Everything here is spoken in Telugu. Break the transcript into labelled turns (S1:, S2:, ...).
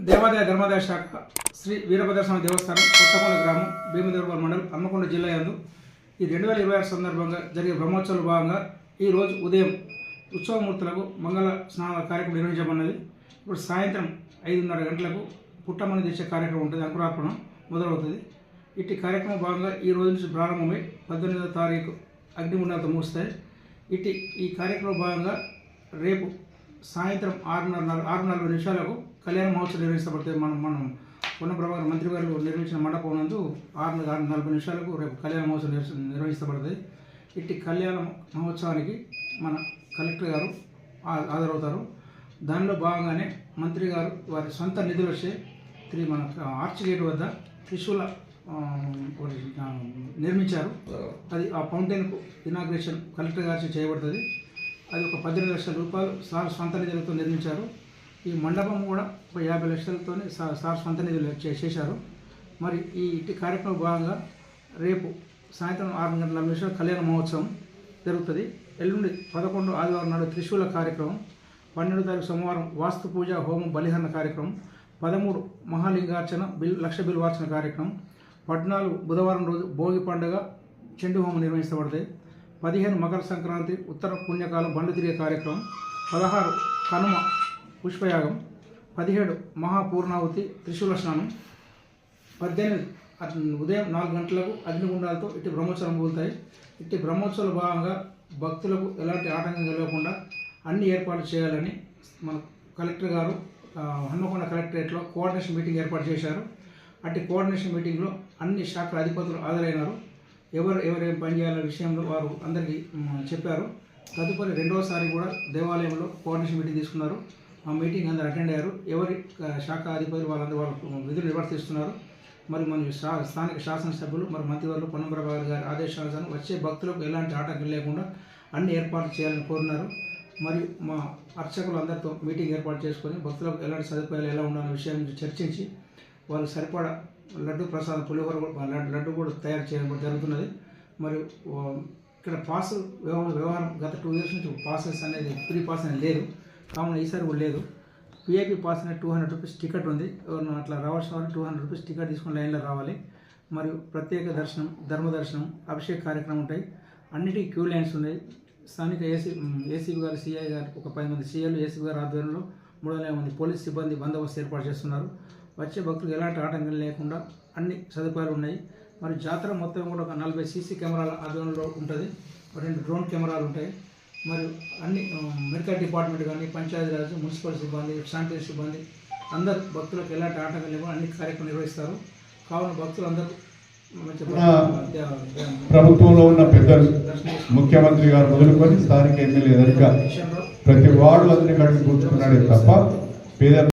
S1: దేవాదాయ ధర్మాదాయ శాఖ శ్రీ వీరభద్రస్వామి దేవస్థానం కొత్తకొండ గ్రామం భీమదేవరపల్లి మండలం హన్మకొండ జిల్లా యందు ఈ 2026 సందర్భంగా జరిగే బ్రహ్మోత్సవాల భాగంగా ఈరోజు ఉదయం ఉత్సవమూర్తులకు మంగళ స్నానాల కార్యక్రమం నిర్వహించబడినది. ఇప్పుడు సాయంత్రం 5:30 గంటలకు పుట్టమని తెచ్చే కార్యక్రమం ఉంటుంది. అంకురార్పణ మొదలవుతుంది. ఇట్టి కార్యక్రమం భాగంగా ఈ రోజు నుంచి ప్రారంభమై 18వ తారీఖు అగ్నిగుండాలతో ముగుస్తాయి. ఈ కార్యక్రమం భాగంగా రేపు సాయంత్రం 6:40 కళ్యాణ మహోత్సవం నిర్వహించబడుతుంది. మనం పొన్న ప్రభాకర్ మంత్రి గారు నిర్మించిన మండపం నందు 6:40 రేపు కళ్యాణ మహోత్సవం నిర్వహించబడుతుంది. ఇట్టి కళ్యాణ మహోత్సవానికి మన కలెక్టర్ గారు హాజరవుతారు. దానిలో భాగంగానే మంత్రి గారు వారి సొంత నిధులు వచ్చే మన ఆర్చ్ గేట్ వద్ద త్రిశూల నిర్మించారు. అది ఆ ఫౌంటైన్కు ఇనాగ్రేషన్ కలెక్టర్ గారి చేయబడుతుంది. అది ఒక 18 లక్షల రూపాయలు సార్ సొంత నిధులతో నిర్మించారు. ఈ మండపం కూడా ఒక 50 లక్షలతో సార్ సొంత నిధులు చేశారు. మరి ఇట్టి కార్యక్రమం భాగంగా రేపు సాయంత్రం 6:40 కళ్యాణ మహోత్సవం జరుగుతుంది. ఎల్లుండి 11 ఆదివారం నాడు త్రిశూల కార్యక్రమం, 12వ తారీఖు సోమవారం వాస్తు పూజ హోమం బలిహరణ కార్యక్రమం, 13 మహాలింగార్చన లక్ష బిల్వార్చన కార్యక్రమం, 14 బుధవారం రోజు భోగి పండుగ చెండు హోమం నిర్వహించబడతాయి. 15 మకర సంక్రాంతి ఉత్తర పుణ్యకాలం బండు తిరిగే కార్యక్రమం, 16 కనుమ పుష్పయాగం, 17 మహాపూర్ణావతి త్రిశూల స్నానం, 18 ఉదయం 4 గంటలకు అగ్నిగుండాలతో ఇట్టి బ్రహ్మోత్సవం పూలుతాయి. ఇట్టి బ్రహ్మోత్సవాల భాగంగా భక్తులకు ఎలాంటి ఆటంకం కలగకుండా అన్ని ఏర్పాట్లు చేయాలని మన కలెక్టర్ గారు హన్మకొండ కలెక్టరేట్లో కోఆర్డినేషన్ మీటింగ్ ఏర్పాటు చేశారు. అట్టి కోఆర్డినేషన్ మీటింగ్లో అన్ని శాఖల అధిపతులు హాజరైనారు. ఎవరేం పని చేయాలనే విషయంలో వారు అందరికీ చెప్పారు. తదుపరి రెండవసారి కూడా దేవాలయంలో కోఆర్డినేషన్ మీటింగ్ తీసుకున్నారు. ఆ మీటింగ్ అందరూ అటెండ్ అయ్యారు. ఎవరి శాఖ అధిపతులు వాళ్ళందరూ వాళ్ళ విధులు నిర్వర్తిస్తున్నారు. మరి మన స్థానిక శాసనసభ్యులు మరి మంత్రివర్యులు పొన్న ప్రభాకర్ గారి ఆదేశానుసారం వచ్చే భక్తులకు ఎలాంటి ఆటంకం లేకుండా అన్ని ఏర్పాట్లు చేయాలని కోరినారు. మరియు మా అర్చకులు అందరితో మీటింగ్ ఏర్పాటు చేసుకొని భక్తులకు ఎలాంటి సదుపాయాలు ఎలా ఉండాలనే విషయం గురించి చర్చించి వాళ్ళకి సరిపడా లడ్డు ప్రసాదం పులిహోర లడ్డు కూడా తయారు చేయడం జరుగుతున్నది. మరియు ఇక్కడ పాస్ వ్యవహారం గత 2 years నుంచి పాసెస్ అనేది ఫ్రీ పాస్ అనేది లేదు. కావున ఈసారి కూడా లేదు. విఐపి పాస్ అనేది 200 రూపీస్ టికెట్ ఉంది. ఎవరు అట్లా రావాల్సిన వాళ్ళు 200 రూపీస్ టికెట్ తీసుకుని లైన్లో రావాలి. మరియు ప్రత్యేక దర్శనం, ధర్మదర్శనం, అభిషేక కార్యక్రమం ఉంటాయి. అన్నిటికీ క్యూ లైన్స్ ఉన్నాయి. స్థానిక ఏసీబీ గారు, సిఐ గారు ఒక 10 మంది సీఐలు, ఏసీబీ గారు ఆధ్వర్యంలో 350 మంది పోలీస్ సిబ్బంది బందోబస్తు ఏర్పాటు చేస్తున్నారు. వచ్చే భక్తులకు ఎలాంటి ఆటంకం లేకుండా అన్ని సదుపాయాలు ఉన్నాయి. మరి జాతర మొత్తం కూడా ఒక 40 సీసీ కెమెరాల ఆధ్వర్యంలో ఉంటుంది. 2 డ్రోన్ కెమెరాలు ఉంటాయి. మరియు అన్ని మెడికల్ డిపార్ట్మెంట్ కానీ, పంచాయతీరాజ్, మున్సిపల్ సిబ్బంది, శానిటరీ సిబ్బంది అందరూ భక్తులకు ఎలాంటి ఆటంకం లేకుండా అన్ని కార్యక్రమం నిర్వహిస్తారు. కావున భక్తులు అందరూ
S2: ప్రభుత్వంలో ఉన్న పెద్దలు, ముఖ్యమంత్రి గారు మొదలుకొని స్థానిక ఎమ్మెల్యే దగ్గర ప్రతి వార్డు అందరినీ కలిసి కూర్చున్నాడే తప్ప పేద